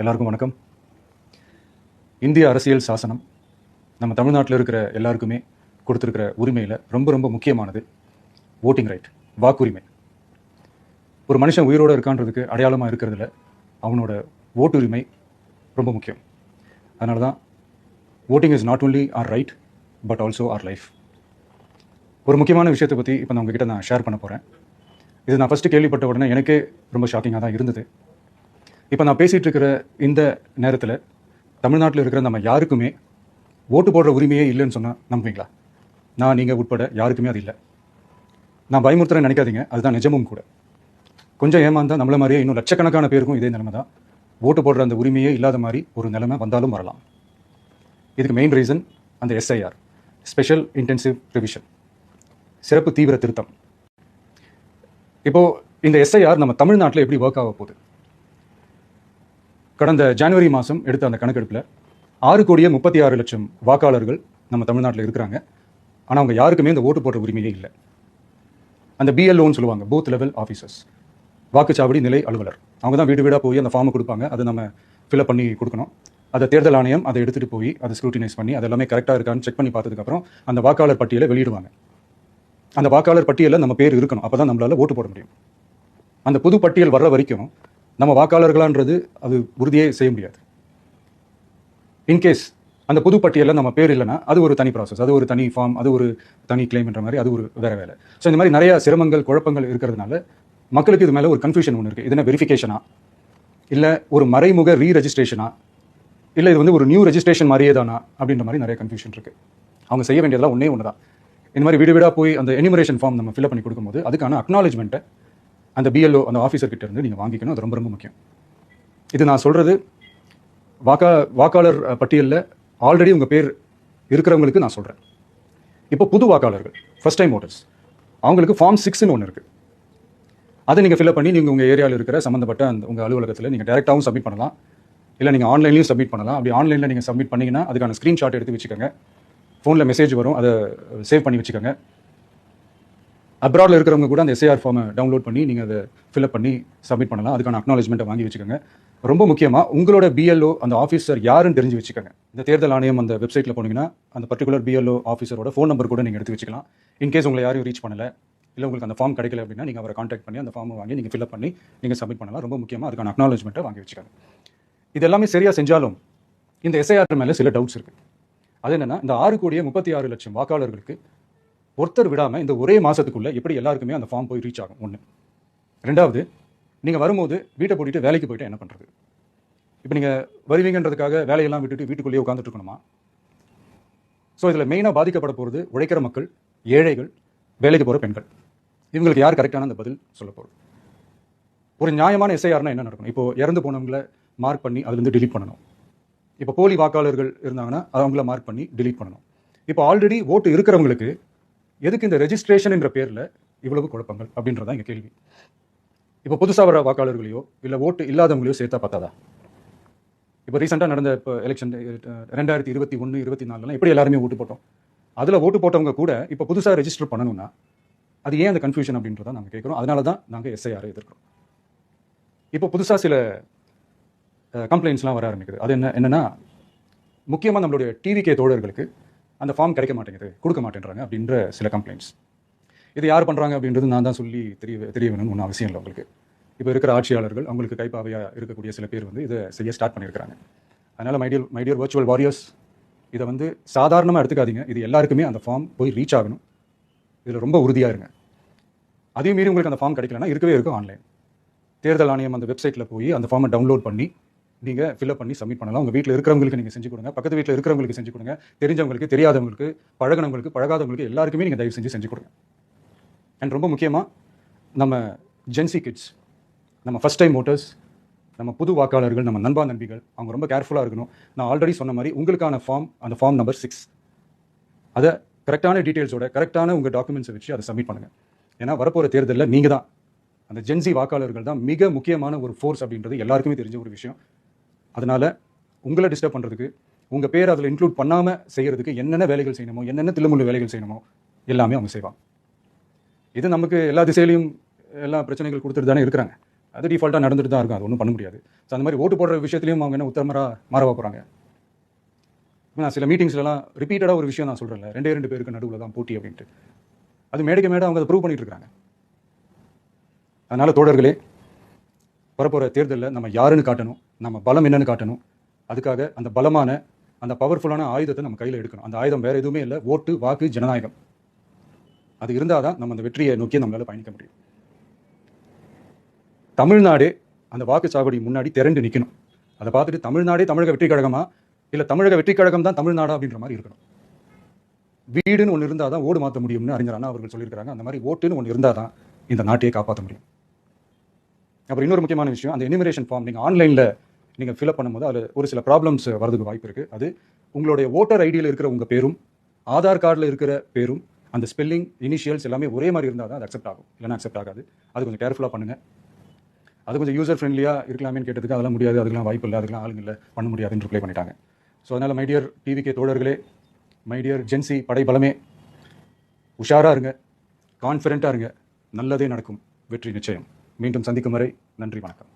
எல்லாருக்கும் வணக்கம். இந்திய அரசியல் சாசனம் நம்ம தமிழ்நாட்டில் இருக்கிற எல்லாருக்குமே கொடுத்துருக்கிற உரிமையில் ரொம்ப ரொம்ப முக்கியமானது ஓட்டிங் ரைட், வாக்குரிமை. ஒரு மனுஷன் உயிரோடு இருக்கான்றதுக்கு அடையாளமாக இருக்கிறதுல அவனோட ஓட்டுரிமை ரொம்ப முக்கியம். அதனால தான் voting is not only our right but also our life. ஒரு முக்கியமான விஷயத்தை பற்றி இப்போ நான் உங்ககிட்ட ஷேர் பண்ண போகிறேன். இது நான் ஃபஸ்ட்டு கேள்விப்பட்ட உடனே எனக்கே ரொம்ப ஷாக்கிங்காக தான் இருந்தது. இப்போ நான் பேசிகிட்டு இருக்கிற இந்த நேரத்தில் தமிழ்நாட்டில் இருக்கிற நம்ம யாருக்குமே ஓட்டு போடுற உரிமையே இல்லைன்னு சொன்னால் நம்புவீங்களா? நீங்கள் உட்பட யாருக்குமே அது இல்லை. நான் பயமுறுத்துறேன்னு நினைக்காதீங்க, அதுதான் நிஜமும் கூட. கொஞ்சம் ஏமாந்தால் நம்மள மாதிரியே இன்னும் லட்சக்கணக்கான பேருக்கும் இதே நிலைமை தான். ஓட்டு போடுற அந்த உரிமையே இல்லாத மாதிரி ஒரு நிலைமை வந்தாலும் வரலாம். இதுக்கு மெயின் ரீசன் அந்த எஸ்ஐஆர், ஸ்பெஷல் இன்டென்சிவ் ரிவிஷன், சிறப்பு தீவிர திருத்தம். இப்போது இந்த எஸ்ஐஆர் நம்ம தமிழ்நாட்டில் எப்படி ஒர்க் ஆக போகுது? கடந்த ஜனவரி மாதம் எடுத்த அந்த கணக்கெடுப்பில் 6,36,00,000 வாக்காளர்கள் நம்ம தமிழ்நாட்டில் இருக்கிறாங்க. ஆனால் அவங்க யாருக்குமே இந்த ஓட்டு போடுற உரிமையே இல்லை. அந்த பிஎல்ஓன்னு சொல்லுவாங்க, பூத் லெவல் ஆஃபீஸர்ஸ், வாக்குச்சாவடி நிலை அலுவலர். அவங்க தான் வீடு வீடாக போய் அந்த ஃபார்மை கொடுப்பாங்க. அதை நம்ம ஃபில்அப் பண்ணி கொடுக்கணும். அதை தேர்தல் ஆணையம் அதை எடுத்துகிட்டு போய் அதை ஸ்க்ரூட்டினைஸ் பண்ணி அது எல்லாமே கரெக்டாக இருக்கான்னு செக் பண்ணி பார்த்ததுக்கப்புறம் அந்த வாக்காளர் பட்டியலை வெளியிடுவாங்க. அந்த வாக்காளர் பட்டியலில் நம்ம பேர் இருக்கணும், அப்போ தான் நம்மளால் ஓட்டு போட முடியும். அந்த புது பட்டியல் வர்ற வரைக்கும் நம்ம வாக்காளர்களான்றது அது உறுதியே செய்ய முடியாது. இன்கேஸ் அந்த புது பட்டியலில் நம்ம பேர் இல்லைன்னா அது ஒரு தனி ப்ராசஸ், அது ஒரு தனி ஃபார்ம், அது ஒரு தனி கிளைம்ன்ற மாதிரி அது ஒரு வேற வேலை. ஸோ இந்த மாதிரி நிறைய சிரமங்கள் குழப்பங்கள் இருக்கிறதுனால மக்களுக்கு இது மேலே ஒரு கன்ஃபியூஷன் ஒன்று இருக்குது. இது என்ன வெரிஃபிகேஷனா, இல்லை ஒரு மறைமுக ரீரெஜிஸ்ட்ரேஷனா, இல்லை இது ஒரு நியூ ரெஜிஸ்ட்ரேஷன் மாதிரியே தானா அப்படின்ற மாதிரி நிறைய கன்ஃபியூஷன் இருக்குது. அவங்க செய்ய வேண்டியதெல்லாம் ஒன்றே ஒன்று தான். இந்த மாதிரி வீடு வீடாக போய் அந்த எனிமரேஷன் ஃபார்ம் நம்ம ஃபில்அப் பண்ணி கொடுக்கும்போது அதுக்கான அக்னாலஜ்மெண்ட்டை அந்த பிஎல்ஓ அந்த ஆஃபீஸர்கிட்ட இருந்து நீங்கள் வாங்கிக்கணும். அது ரொம்ப ரொம்ப முக்கியம். இது நான் சொல்கிறது வாக்காளர் பட்டியலில் ஆல்ரெடி உங்கள் பேர் இருக்கிறவங்களுக்கு நான் சொல்கிறேன். இப்போ புது வாக்காளர்கள், ஃபர்ஸ்ட் டைம் ஓட்டர்ஸ், அவங்களுக்கு ஃபார்ம் 6ன்னு ஒன்று இருக்குது. அதை நீங்கள் ஃபில்அப் பண்ணி நீங்கள் உங்கள் ஏரியாவில் இருக்கிற சம்மந்தப்பட்ட அந்த உங்கள் அலுவலகத்தில் நீங்கள் டேரெக்டாகவும் சப்மிட் பண்ணலாம், இல்லை நீங்கள் ஆன்லைன்லையும் சப்மிட் பண்ணலாம். அப்படி ஆன்லைனில் நீங்கள் சப்மிட் பண்ணிங்கன்னா அதுக்கான ஸ்க்ரீன்ஷாட் எடுத்து வச்சுக்கோங்க. ஃபோனில் மெசேஜ் வரும், அதை சேவ் பண்ணி வச்சுக்கோங்க. அப்ராடில் இருக்கிறவங்க கூட அந்த எஸ்ஐஆர் ஃபார்மை டவுன்லோட் பண்ணி நீங்கள் அதை ஃபில்அப் பண்ணி சப்மிட் பண்ணலாம். அதுக்கான அக்னாலஜ்மெண்ட்டை வாங்கி வச்சுக்கோங்க. ரொம்ப முக்கியமாக உங்களோட பிஎல்ஓ அந்த ஆஃபீஸர் யாருன்னு தெரிஞ்சு வச்சுக்கோங்க. இந்த தேர்தல் ஆணையம் அந்த வெப்சைட்டில் போனீங்கன்னா அந்த பர்டிகுலர் பிஎல்ஓ ஆஃபீஸரோட ஃபோன் நம்பர் கூட நீங்கள் எடுத்து வச்சுக்கலாம். இன்கேஸ் உங்களை யாரையும் ரீச் பண்ணலை, இல்லை உங்களுக்கு அந்த ஃபார்ம் கிடைக்கல அப்படின்னா நீங்கள் அவரை கான்டாக்ட் பண்ணி அந்த ஃபார்மை வாங்கி நீங்கள் ஃபில்அப் பண்ணி நீங்கள் சப்மிட் பண்ணலாம். ரொம்ப முக்கியமாக அதுக்கான அக்னாலஜ்மெண்ட்டை வாங்கி வச்சுக்கோங்க. இது எல்லாமே சரியாக செஞ்சாலும் இந்த எஸ்ஐஆர் மேலே சில டவுட்ஸ் இருக்குது. அது என்னென்னா, இந்த 6,36,00,000 வாக்காளர்களுக்கு ஒருத்தர் விடாமல் இந்த ஒரே மாதத்துக்குள்ளே எப்படி எல்லாருக்குமே அந்த ஃபார்ம் போய் ரீச் ஆகும்? ஒன்று. ரெண்டாவது, நீங்கள் வரும்போது வீட்டை போட்டுட்டு வேலைக்கு போய்ட்டு என்ன பண்ணுறது? இப்போ நீங்கள் வருவீங்கன்றதுக்காக வேலையெல்லாம் விட்டுட்டு வீட்டுக்குள்ளேயே உட்காந்துட்டு இருக்கணுமா? ஸோ இதில் மெயினாக பாதிக்கப்பட போகிறது உழைக்கிற மக்கள், ஏழைகள், வேலைக்கு போகிற பெண்கள். இவங்களுக்கு யார் கரெக்டான அந்த பதில் சொல்ல போகிறது? ஒரு நியாயமான எஸ்ஐஆர்னா என்ன நடக்கணும்? இப்போது இறந்து போனவங்களை மார்க் பண்ணி அதுலேருந்து டிலீட் பண்ணணும். இப்போ போலி வாக்காளர்கள் இருந்தாங்கன்னா அவங்கள மார்க் பண்ணி டிலீட் பண்ணணும். இப்போ ஆல்ரெடி ஓட்டு இருக்கிறவங்களுக்கு எதுக்கு இந்த ரெஜிஸ்ட்ரேஷன் என்ற பேரில் இவ்வளவு குழப்பங்கள் அப்படின்றதான் எங்கள் கேள்வி. இப்போ புதுசாக வர வாக்காளர்களையோ இல்லை ஓட்டு இல்லாதவங்களையோ சேர்த்தா பார்த்தாதா? இப்போ ரீசெண்டாக நடந்த இப்போ எலெக்ஷன் 2021, 2024 எப்படி எல்லாருமே ஓட்டு போட்டோம்? அதில் ஓட்டு போட்டவங்க கூட இப்போ புதுசாக ரெஜிஸ்டர் பண்ணணும்னா அது ஏன் அந்த கன்ஃபியூஷன் அப்படின்றத நாங்கள் கேட்குறோம். அதனால தான் நாங்கள் எஸ்ஐஆரை எதிர்க்கிறோம். இப்போ புதுசாக சில கம்ப்ளைண்ட்ஸ்லாம் வர ஆரம்பிக்குது. அது என்னன்னா, முக்கியமாக நம்மளுடைய டிவிகே தோழர்களுக்கு அந்த ஃபார்ம் கிடைக்க மாட்டேங்குது, கொடுக்க மாட்டேன்றாங்க அப்படின்ற சில கம்ப்ளைண்ட்ஸ். இது யார் பண்ணுறாங்க அப்படின்றது நான் தான் சொல்லி தெரிய வேணும்னு ஒன்றும் அவசியம் இல்லை உங்களுக்கு. இப்போ இருக்கிற ஆட்சியாளர்கள், அவங்களுக்கு கைப்பாவையாக இருக்கக்கூடிய சில பேர் இதை செய்ய ஸ்டார்ட் பண்ணியிருக்கிறாங்க. அதனால் மைடியர் வர்ச்சுவல் வாரியர்ஸ், இதை சாதாரணமாக எடுத்துக்காதீங்க. இது எல்லாருக்குமே அந்த ஃபார்ம் போய் ரீச் ஆகணும். இதில் ரொம்ப உறுதியாக இருங்க. அதையும் மீறி உங்களுக்கு அந்த ஃபார்ம் கிடைக்கலன்னா இருக்கவே இருக்கும் ஆன்லைன். தேர்தல் ஆணையம் அந்த வெப்சைட்டில் போய் அந்த ஃபார்மை டவுன்லோட் பண்ணி நீங்கள் ஃபில்அப் பண்ணி சப்மிட் பண்ணலாம். உங்கள் வீட்டில் இருக்கிறவங்களுக்கு நீங்கள் செஞ்சு கொடுங்க, பக்கத்து வீட்டில் இருக்கிறவங்களுக்கு செஞ்சு கொடுங்க, தெரிஞ்சவங்களுக்கு, தெரியாதவங்களுக்கு, பழகினவங்களுக்கு, பழகாதவங்களுக்கு எல்லாருக்குமே நீங்கள் தயவு செஞ்சு கொடுங்க. அண்ட் ரொம்ப முக்கியமாக நம்ம ஜென்சி கிட்ஸ், நம்ம ஃபஸ்ட் டைம் ஓட்டர்ஸ், நம்ம புது வாக்காளர்கள், நம்ம நண்பா நண்பிகள், அவங்க ரொம்ப கேர்ஃபுல்லாக இருக்கணும். நான் ஆல்ரெடி சொன்ன மாதிரி உங்களுக்கான ஃபார்ம், அந்த ஃபார்ம் நம்பர் 6, அதை கரெக்டான டீட்டெயில்ஸோட கரெக்டான உங்கள் டாக்குமெண்ட்ஸை வச்சு அதை சப்மிட் பண்ணுங்கள். ஏன்னா வரப்போகிற தேர்தலில் நீங்கள் தான், அந்த ஜென்சி வாக்காளர்கள் தான் மிக முக்கியமான ஒரு ஃபோர்ஸ் அப்படின்றது எல்லாருக்குமே தெரிஞ்ச ஒரு விஷயம். அதனால் உங்களை டிஸ்டர்ப் பண்ணுறதுக்கு, உங்கள் பேர் அதில் இன்க்ளூட் பண்ணாமல் செய்கிறதுக்கு என்னென்ன வேலைகள் செய்யணுமோ, என்னென்ன தில்லுமுள்ளு வேலைகள் செய்யணுமோ எல்லாமே அவங்க செய்வாங்க. இது நமக்கு எல்லா திசையிலையும் எல்லா பிரச்சனைகள் கொடுத்துட்டு தானே இருக்கிறாங்க. அது டிஃபால்ட்டாக நடந்துட்டு தான் இருக்கும், அது ஒன்றும் பண்ண முடியாது. ஸோ அந்த மாதிரி ஓட்டு போடுற விஷயத்துலையும் அவங்க என்ன உத்தரமராக மாறவா போகிறாங்க? நான் சில மீட்டிங்ஸ்லாம் ரிப்பீட்டடாக ஒரு விஷயம் நான் சொல்கிறேன்ல, 2 பேருக்கு நடுவில் தான் போட்டி அப்படின்ட்டு. அது மேடைக்கு மேடை அவங்க அதை ப்ரூவ் பண்ணிட்டு இருக்காங்க. அதனால் தோழர்களே, வரப்போகிற தேர்தலில் நம்ம யாருன்னு காட்டணும், நம்ம பலம் என்னன்னு காட்டணும். அதுக்காக அந்த பலமான, அந்த பவர்ஃபுல்லான ஆயுதத்தை நம்ம கையில் எடுக்கணும். அந்த ஆயுதம் வேறு எதுவுமே இல்லை, ஓட்டு, வாக்கு, ஜனநாயகம். அது இருந்தால் தான் நம்ம அந்த வெற்றியை நோக்கி நம்மளால் பயணிக்க முடியும். தமிழ்நாடே அந்த வாக்குச்சாவடி முன்னாடி திரண்டு நிற்கணும். அதை பார்த்துட்டு தமிழ்நாடே தமிழக வெற்றி கழகமா, இல்லை தமிழக வெற்றி கழகம் தான் தமிழ்நாடா அப்படின்ற மாதிரி இருக்கணும். வீடுன்னு ஒன்று இருந்தால் தான் ஓடு மாற்ற முடியும்னு அறிஞர் அண்ணா அவர்கள் சொல்லியிருக்கிறாங்க. அந்த மாதிரி ஓட்டுன்னு ஒன்று இருந்தால் தான் இந்த நாட்டையே காப்பாற்ற முடியும். அப்புறம் இன்னொரு முக்கியமான விஷயம், அந்த எனிமரேஷன் ஃபார்ம் நீங்கள் ஆன்லைனில் நீங்கள் ஃபில்அப் பண்ணும்போது அதில் ஒரு சில ப்ராப்ளம்ஸ் வரதுக்கு வாய்ப்பு இருக்குது. அது உங்களுடைய ஓட்டர் ஐடியில் இருக்கிற உங்கள் பேரும் ஆதார் கார்டில் இருக்கிற பேரும் அந்த ஸ்பெல்லிங் இனிஷியல்ஸ் எல்லாமே ஒரே மாதிரி இருந்தால் தான் அது அக்செப்ட் ஆகும், இல்லைனா அக்செப்ட் ஆகாது. அது கொஞ்சம் கேர்ஃபுல்லாக பண்ணுங்கள். அது கொஞ்சம் யூசர் ஃப்ரெண்ட்லியாக இருக்கலாமேன்னு கேட்டதுக்கு அதெல்லாம் முடியாது, அதுக்கெல்லாம் வாய்ப்பு இல்லை, அதுக்கெல்லாம் ஆளுங்க இல்லை, பண்ண முடியாதுன்னு ரிப்ளை பண்ணிட்டாங்க. ஸோ அதனால் மைடியர் டிவிகே தோழர்களே, மைடியர் ஜென்சி படை பலமே, உஷாராக இருங்க, கான்ஃபிடென்ட்டாக இருங்க, நல்லதே நடக்கும், வெற்றி நிச்சயம். மீண்டும் சந்திக்கும் வரை நன்றி, வணக்கம்.